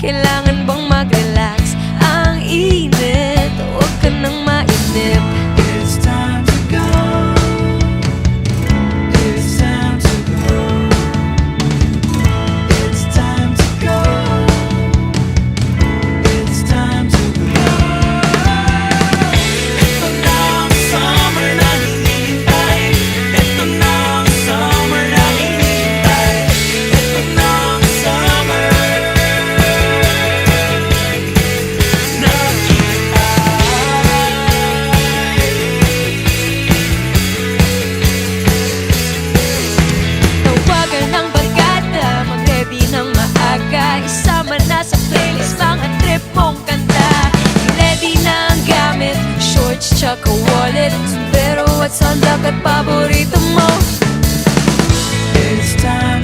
Kailangan bang mag-relax? Ang init, huwag ka nang mainip. It's time to go. It's time to go. It's time to go. It's time to go. Ito na ang summer na hinihintay. Ito na ang summer na hinihintay. Ito na ang summer na Tawagan ng bagata, mag-ready ng maaga. Isama na sa playlist mga trip mong kanta. Ready na ang gamit, shorts tsaka wallet. Pero what's on deck at paborito mo? It's time